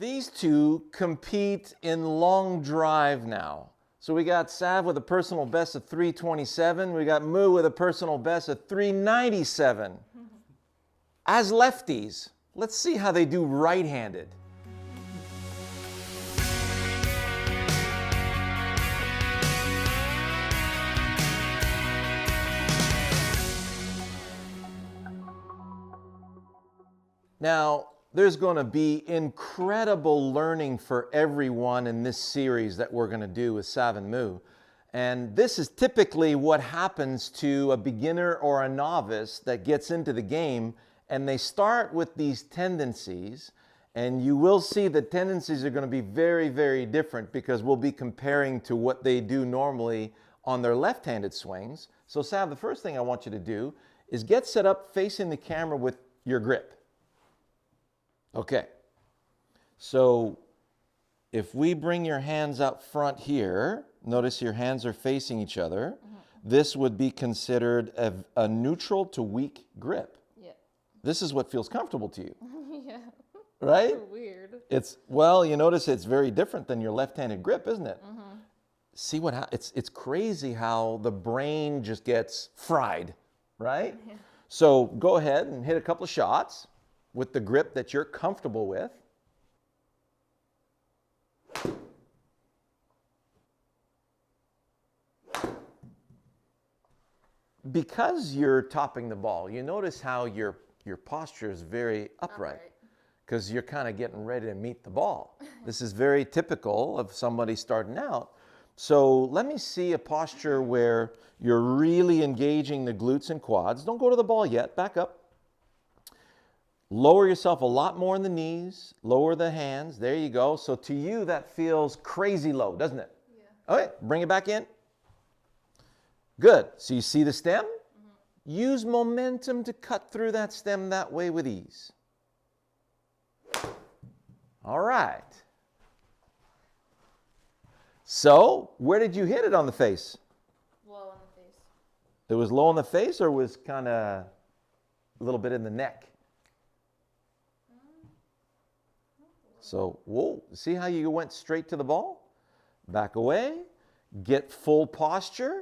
These two compete in long drive now. So we got Sav with a personal best of 327. We got Moo with a personal best of 397. As lefties, let's see how they do right-handed. Now, there's going to be incredible learning for everyone in this series that we're going to do with Sav and Moo. And this is typically what happens to a beginner or a novice that gets into the game, and they start with these tendencies, and you will see the tendencies are going to be very, very different because we'll be comparing to what they do normally on their left-handed swings. So Sav, the first thing I want you to do is get set up facing the camera with your grip. Okay, so if we bring your hands up front here, notice your hands are facing each other. This would be considered a neutral to weak grip. Yeah. This is what feels comfortable to you. Yeah. Right? So weird. Well, you notice it's very different than your left-handed grip, isn't it? See it's crazy how the brain just gets fried, right? Yeah. So go ahead and hit a couple of shots with the grip that you're comfortable with. Because you're topping the ball, you notice how your posture is very upright because you're kind of getting ready to meet the ball. This is very typical of somebody starting out. So let me see a posture where you're really engaging the glutes and quads. Don't go to the ball yet, back up. Lower yourself a lot more in the knees, lower the hands, there you go. So to you that feels crazy low, doesn't it? Yeah. Okay, bring it back in. Good, so you see the stem? Use momentum to cut through that stem that way with ease. All right. So, where did you hit it on the face? Low on the face. It was low on the face or was kind of a little bit in the neck? So, whoa, see how you went straight to the ball? Back away, get full posture.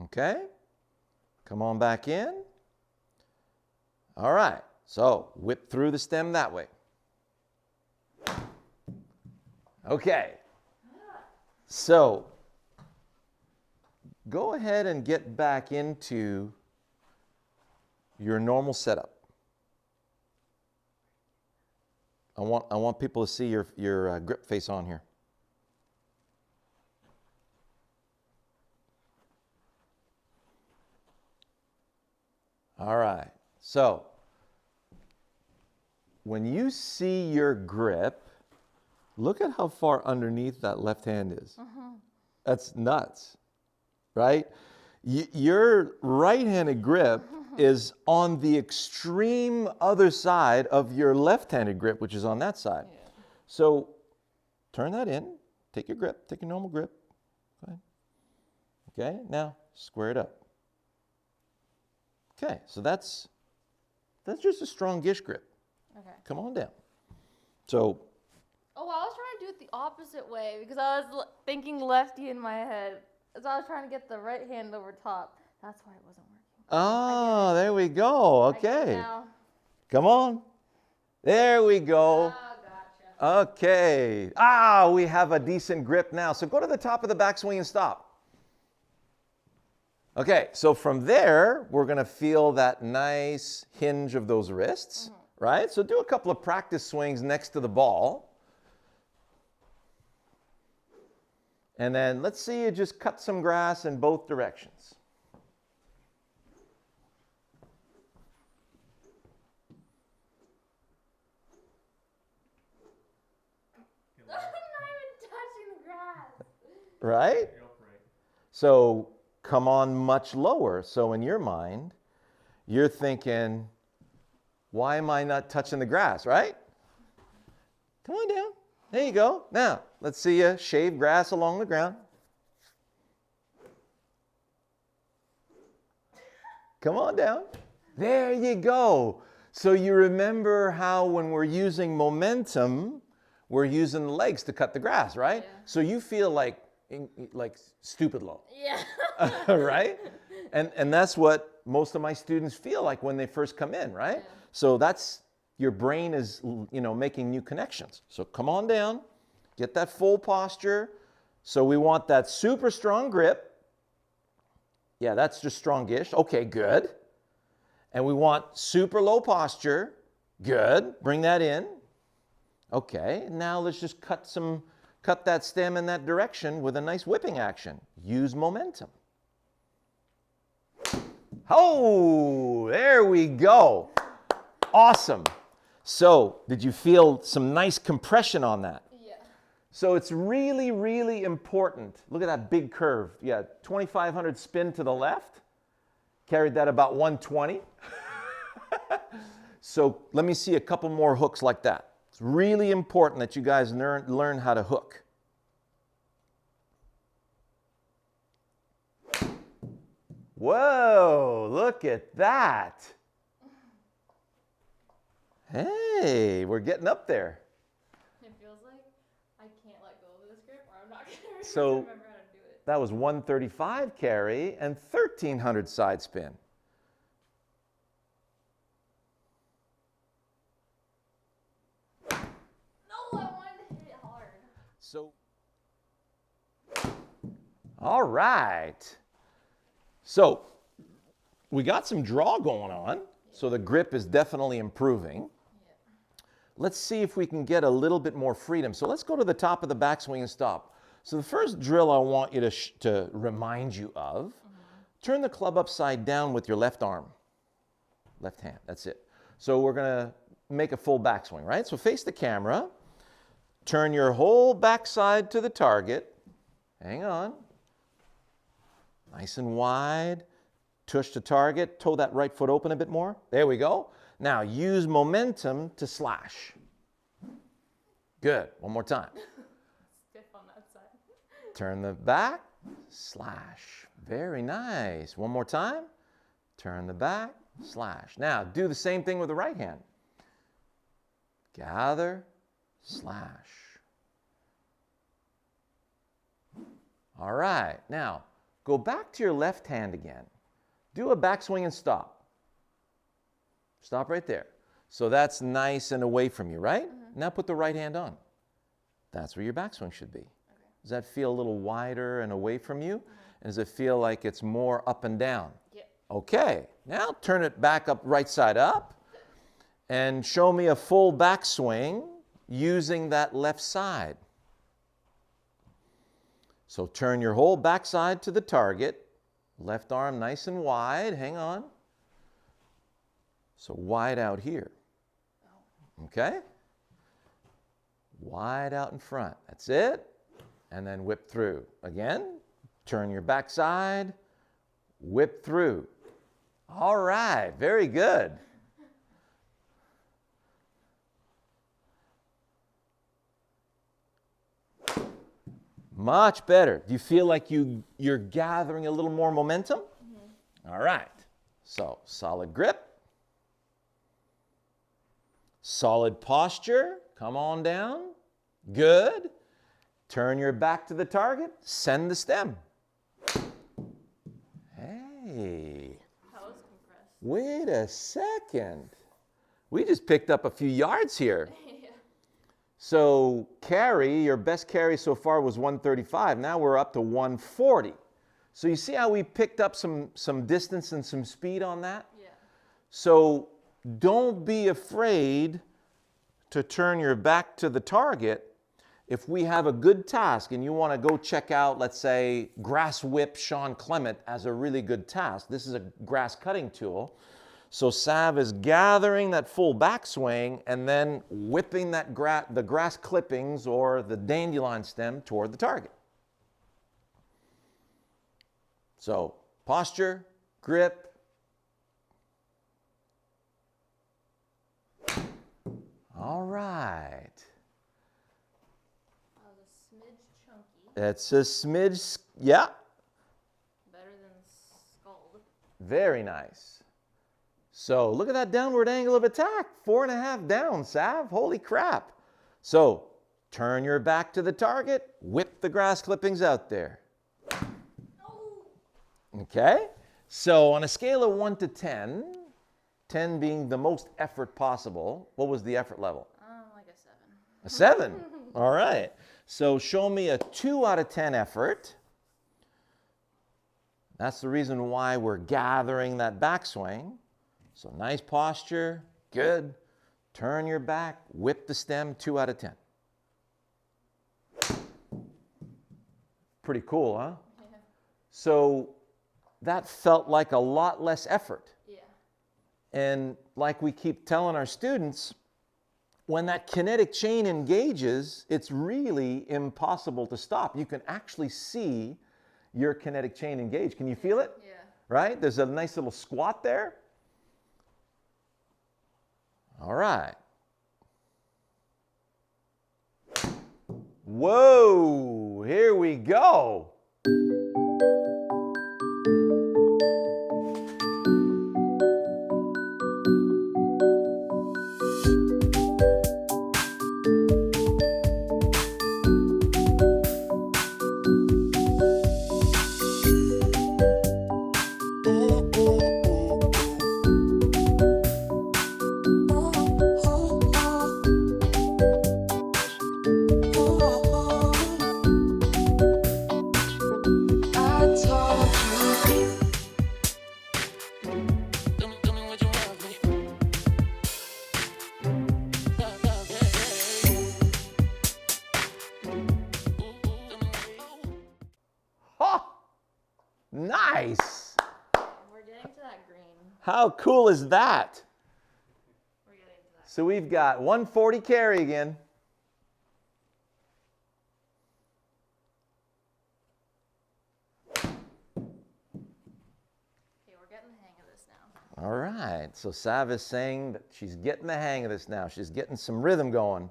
Okay, come on back in. All right, so whip through the stem that way. Okay, so go ahead and get back into your normal setup. I want people to see your grip face on here. All right, so when you see your grip, look at how far underneath that left hand is. That's nuts, right? Your right-handed grip is on the extreme other side of your left-handed grip, which is on that side. Yeah. So turn that in, take your grip, take your normal grip. Go ahead. Okay, now square it up. Okay, so that's just a strong-ish grip. Okay. Come on down. So. Oh, I was trying to do it the opposite way because I was thinking lefty in my head. So I was trying to get the right hand over top. That's why it wasn't working. Oh, there we go. Okay. Come on. There we go. Oh, gotcha. Okay. We have a decent grip now. So go to the top of the backswing and stop. Okay, so from there, we're going to feel that nice hinge of those wrists, right? So do a couple of practice swings next to the ball. And then let's see you just cut some grass in both directions. I'm not even touching the grass. Right? So come on much lower. So in your mind, you're thinking, why am I not touching the grass, right? Come on down. There you go. Now, let's see you shave grass along the ground. Come on down. There you go. So you remember how when we're using momentum, we're using the legs to cut the grass, right? Yeah. So you feel like stupid low, Yeah. right? And that's what most of my students feel like when they first come in, right? Yeah. So that's your brain is, making new connections. So come on down, get that full posture. So we want that super strong grip. Yeah, that's just strongish. Okay, good. And we want super low posture. Good. Bring that in. Okay, now let's just cut that stem in that direction with a nice whipping action. Use momentum. Oh, there we go. Awesome. So, did you feel some nice compression on that? Yeah. So it's really, really important. Look at that big curve. Yeah, 2,500 spin to the left. Carried that about 120. So let me see a couple more hooks like that. It's really important that you guys learn how to hook. Whoa, look at that. Hey, we're getting up there. It feels like I can't let go of this grip or I'm not going to So remember how to do it. that was 135 carry and 1,300 side spin. No, I wanted to hit it hard. So, all right. So, we got some draw going on. So the grip is definitely improving. Let's see if we can get a little bit more freedom. So let's go to the top of the backswing and stop. So the first drill I want you to remind you of, turn the club upside down with your left arm. Left hand, that's it. So we're gonna make a full backswing, right? So face the camera, turn your whole backside to the target. Hang on. Nice and wide. Tush to target, toe that right foot open a bit more. There we go. Now use momentum to slash. Good, one more time. Stiff on that side. Turn the back, slash. Very nice. One more time. Turn the back, slash. Now do the same thing with the right hand. Gather, slash. All right, now go back to your left hand again. Do a backswing and stop. Stop right there. So that's nice and away from you, right? Now put the right hand on. That's where your backswing should be. Okay. Does that feel a little wider and away from you? And does it feel like it's more up and down? Yeah. Okay, now turn it back up, right side up, and show me a full backswing using that left side. So turn your whole backside to the target. Left arm nice and wide, hang on. So wide out here. Okay? Wide out in front, that's it. And then whip through. Again, turn your backside, whip through. All right, very good. Much better. Do you feel like you're gathering a little more momentum? All right. So solid grip. Solid posture. Come on down. Good. Turn your back to the target. Send the stem. Hey. That was compressed. Wait a second. We just picked up a few yards here. Yeah. So carry, your best carry so far was 135. Now we're up to 140. So you see how we picked up some distance and some speed on that? Yeah. So don't be afraid to turn your back to the target. If we have a good task and you want to go check out, let's say, grass whip Sean Clement as a really good task. This is a grass cutting tool. So Sav is gathering that full backswing and then whipping that the grass clippings or the dandelion stem toward the target. So posture, grip. All right. That was a smidge chunky. It's a smidge, yeah, Better than scald. very nice. So look at that downward angle of attack. 4.5 down, Sav. Holy crap. So turn your back to the target. Whip the grass clippings out there. Okay? So on a scale of 1 to 10, 10 being the most effort possible, what was the effort level? Like a 7. A 7. All right. So show me a 2 out of 10 effort. That's the reason why we're gathering that backswing. So nice posture, good. Turn your back, whip the stem, 2 out of 10. Pretty cool, huh? Yeah. So that felt like a lot less effort. Yeah. And like we keep telling our students, when that kinetic chain engages, it's really impossible to stop. You can actually see your kinetic chain engage. Can you feel it? Yeah. Right? There's a nice little squat there. All right. Whoa, here we go. Nice. We're getting to that green. How cool is that? We're getting to that. So we've got 140 carry again. Okay, we're getting the hang of this now. All right. So Sav is saying that she's getting the hang of this now. She's getting some rhythm going.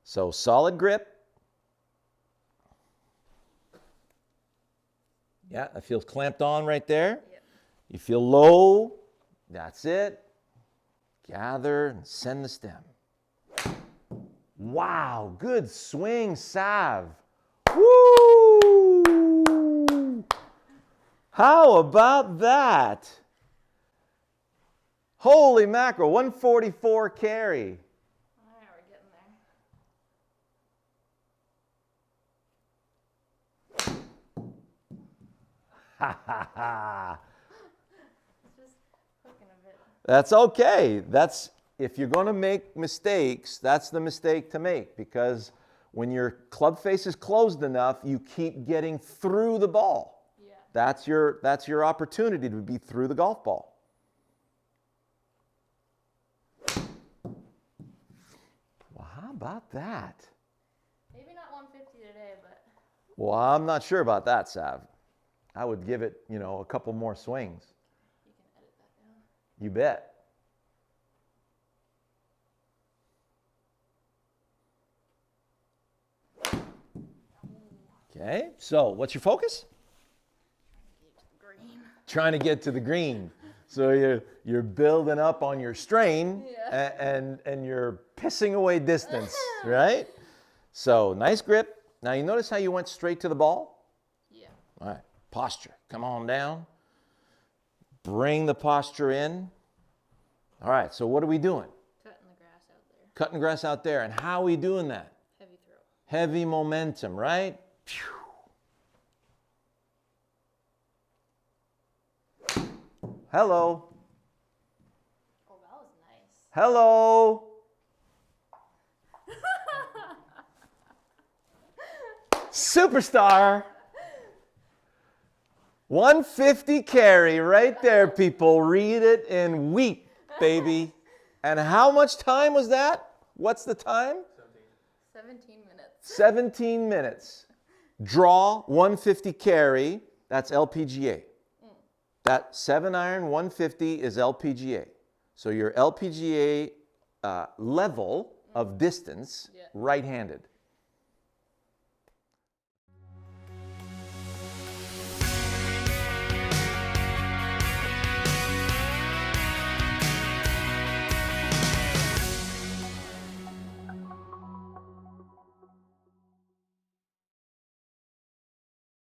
So solid grip. Yeah, that feels clamped on right there. Yep. You feel low. That's it. Gather and send the stem. Wow, good swing, Sav. Woo! How about that? Holy mackerel, 144 carry. All right, we're getting there. Ha ha ha. It's just hooking a bit. That's okay. That's if you're going to make mistakes, that's the mistake to make, because when your club face is closed enough, you keep getting through the ball. Yeah. That's your opportunity to be through the golf ball. Well, how about that? Maybe not 150 today, but Well, I'm not sure about that, Sav. I would give it, a couple more swings. you can edit that down. You bet. Okay, so what's your focus? Green. Trying to get to the green. So you're building up on your strain, Yeah. and you're pissing away distance, right? So nice grip. Now you notice how you went straight to the ball? Yeah. All right, posture. Come on down. Bring the posture in. All right, so what are we doing? Cutting the grass out there. Cutting grass out there. And how are we doing that? Heavy throw. Heavy momentum, right? Phew. Hello. Oh, that was nice. Hello. Superstar. 150 carry right there, people. Read it and weep, baby. And how much time was that? What's the time? 17 minutes. 17 minutes. Draw 150 carry. That's LPGA. That 7-iron 150 is LPGA. So your LPGA level of distance, Yeah. right-handed.